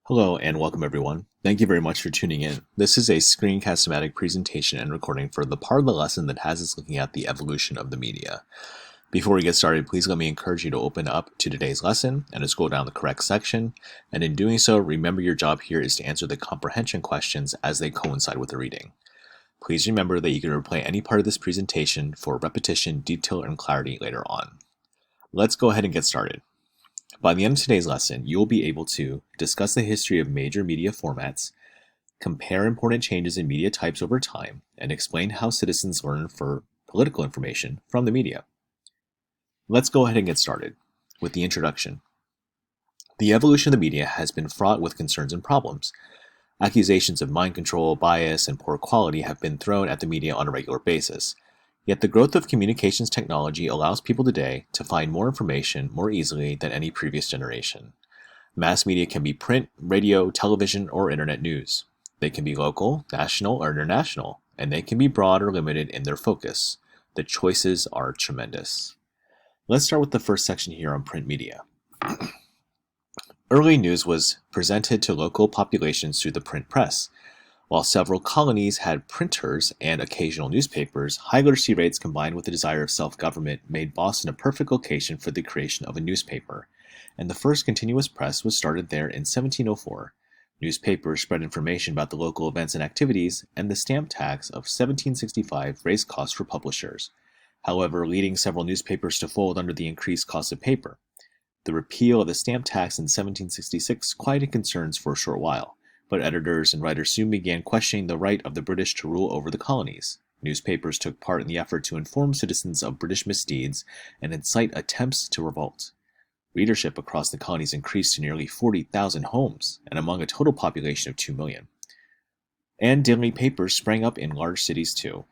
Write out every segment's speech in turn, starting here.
Hello and welcome everyone. Thank you very much for tuning in. This is a screencast-matic presentation and recording for the part of the lesson that has us looking at the evolution of the media. Before we get started, please let me encourage you to open up to today's lesson and to scroll down the correct section. And in doing so, remember your job here is to answer the comprehension questions as they coincide with the reading. Please remember that you can replay any part of this presentation for repetition, detail, and clarity later on. Let's go ahead and get started. By the end of today's lesson, you will be able to discuss the history of major media formats, compare important changes in media types over time, and explain how citizens learn for political information from the media. Let's go ahead and get started with the introduction. The evolution of the media has been fraught with concerns and problems. Accusations of mind control, bias, and poor quality have been thrown at the media on a regular basis. Yet the growth of communications technology allows people today to find more information more easily than any previous generation. Mass media can be print, radio, television, or internet news. They can be local, national, or international, and they can be broad or limited in their focus. The choices are tremendous. Let's start with the first section here on print media. Early news was presented to local populations through the print press. While several colonies had printers and occasional newspapers, high literacy rates combined with the desire of self-government made Boston a perfect location for the creation of a newspaper, and the first continuous press was started there in 1704. Newspapers spread information about the local events and activities, and the stamp tax of 1765 raised costs for publishers, however, leading several newspapers to fold under the increased cost of paper. The repeal of the stamp tax in 1766 quieted concerns for a short while, but editors and writers soon began questioning the right of the British to rule over the colonies. Newspapers took part in the effort to inform citizens of British misdeeds and incite attempts to revolt. Readership across the colonies increased to nearly 40,000 homes, and among a total population of 2 million. And daily papers sprang up in large cities too.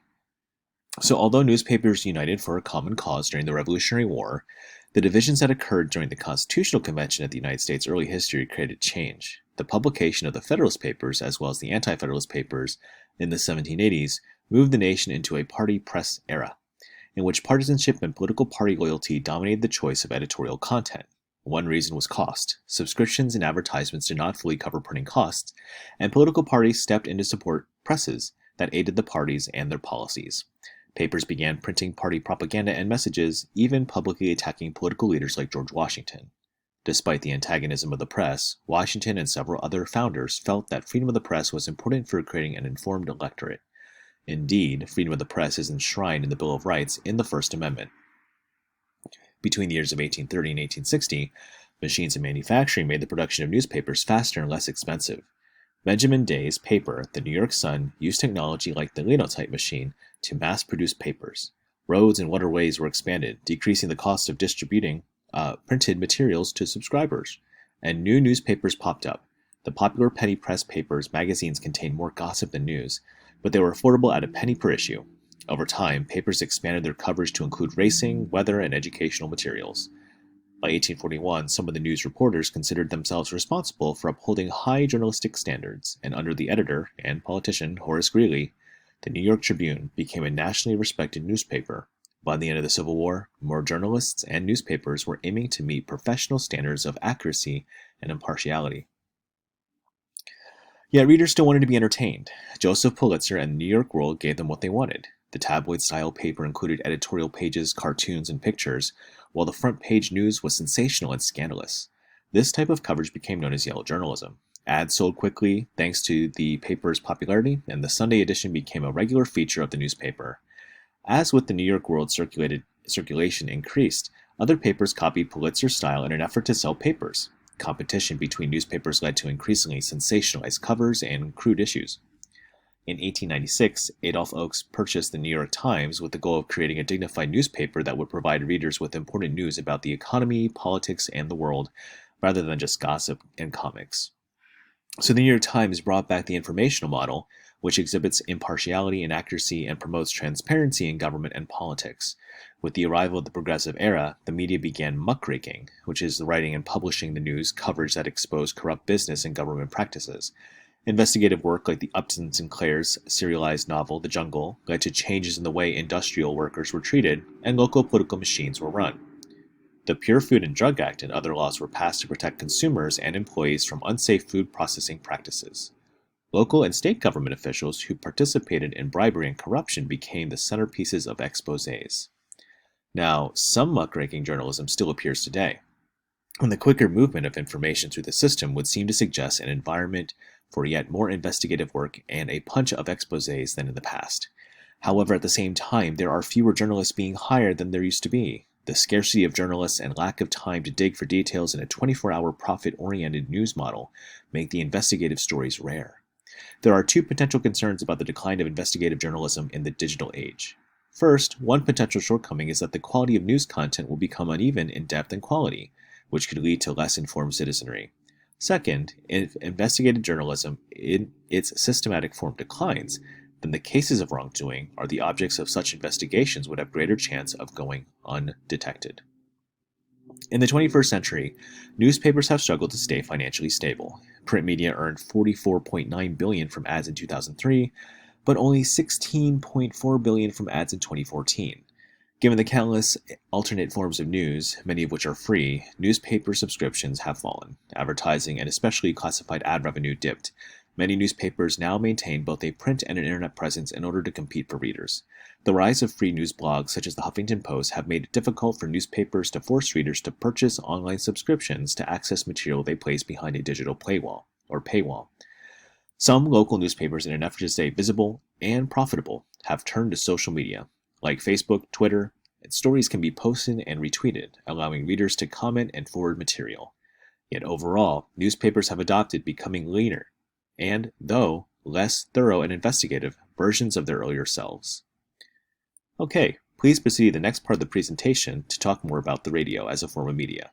So although newspapers united for a common cause during the Revolutionary War, the divisions that occurred during the Constitutional Convention of the United States' early history created change. The publication of the Federalist Papers, as well as the Anti-Federalist Papers, in the 1780s, moved the nation into a party press era, in which partisanship and political party loyalty dominated the choice of editorial content. One reason was cost. Subscriptions and advertisements did not fully cover printing costs, and political parties stepped in to support presses that aided the parties and their policies. Papers began printing party propaganda and messages, even publicly attacking political leaders like George Washington. Despite the antagonism of the press, Washington and several other founders felt that freedom of the press was important for creating an informed electorate. Indeed, freedom of the press is enshrined in the Bill of Rights in the First Amendment. Between the years of 1830 and 1860, machines in manufacturing made the production of newspapers faster and less expensive. Benjamin Day's paper, the New York Sun, used technology like the linotype machine to mass-produce papers. Roads and waterways were expanded, decreasing the cost of distributing printed materials to subscribers, and new newspapers popped up. The popular penny press papers magazines contained more gossip than news, but they were affordable at a penny per issue. Over time, papers expanded their coverage to include racing, weather, and educational materials. By 1841, some of the news reporters considered themselves responsible for upholding high journalistic standards, and under the editor and politician Horace Greeley, the New York Tribune became a nationally respected newspaper. By the end of the Civil War, more journalists and newspapers were aiming to meet professional standards of accuracy and impartiality. Yet readers still wanted to be entertained. Joseph Pulitzer and the New York World gave them what they wanted. The tabloid-style paper included editorial pages, cartoons, and pictures, while the front-page news was sensational and scandalous. This type of coverage became known as yellow journalism. Ads sold quickly thanks to the paper's popularity, and the Sunday edition became a regular feature of the newspaper. As with the New York World circulation increased, other papers copied Pulitzer's style in an effort to sell papers. Competition between newspapers led to increasingly sensationalized covers and crude issues. In 1896, Adolph Oakes purchased the New York Times with the goal of creating a dignified newspaper that would provide readers with important news about the economy, politics, and the world, rather than just gossip and comics. So the New York Times brought back the informational model, which exhibits impartiality and accuracy and promotes transparency in government and politics. With the arrival of the progressive era, the media began muckraking, which is the writing and publishing the news coverage that exposed corrupt business and government practices. Investigative work like the Upton Sinclair's serialized novel The Jungle led to changes in the way industrial workers were treated and local political machines were run. The Pure Food and Drug Act and other laws were passed to protect consumers and employees from unsafe food processing practices. Local and state government officials who participated in bribery and corruption became the centerpieces of exposés. Now, some muckraking journalism still appears today, and the quicker movement of information through the system would seem to suggest an environment for yet more investigative work and a punch of exposés than in the past. However, at the same time, there are fewer journalists being hired than there used to be. The scarcity of journalists and lack of time to dig for details in a 24-hour profit-oriented news model make the investigative stories rare. There are two potential concerns about the decline of investigative journalism in the digital age. First, one potential shortcoming is that the quality of news content will become uneven in depth and quality, which could lead to less informed citizenry. Second, if investigative journalism in its systematic form declines, then the cases of wrongdoing are the objects of such investigations would have greater chance of going undetected. In the 21st century, newspapers have struggled to stay financially stable. Print media earned $44.9 billion from ads in 2003, but only $16.4 billion from ads in 2014. Given the countless alternate forms of news, many of which are free, newspaper subscriptions have fallen. Advertising and especially classified ad revenue dipped. Many newspapers now maintain both a print and an internet presence in order to compete for readers. The rise of free news blogs such as the Huffington Post have made it difficult for newspapers to force readers to purchase online subscriptions to access material they place behind a digital paywall. Some local newspapers, in an effort to stay visible and profitable, have turned to social media, like Facebook, Twitter, and stories can be posted and retweeted, allowing readers to comment and forward material. Yet overall, newspapers have adopted becoming leaner, and, though less thorough and investigative, versions of their earlier selves. Okay, please proceed to the next part of the presentation to talk more about the radio as a form of media.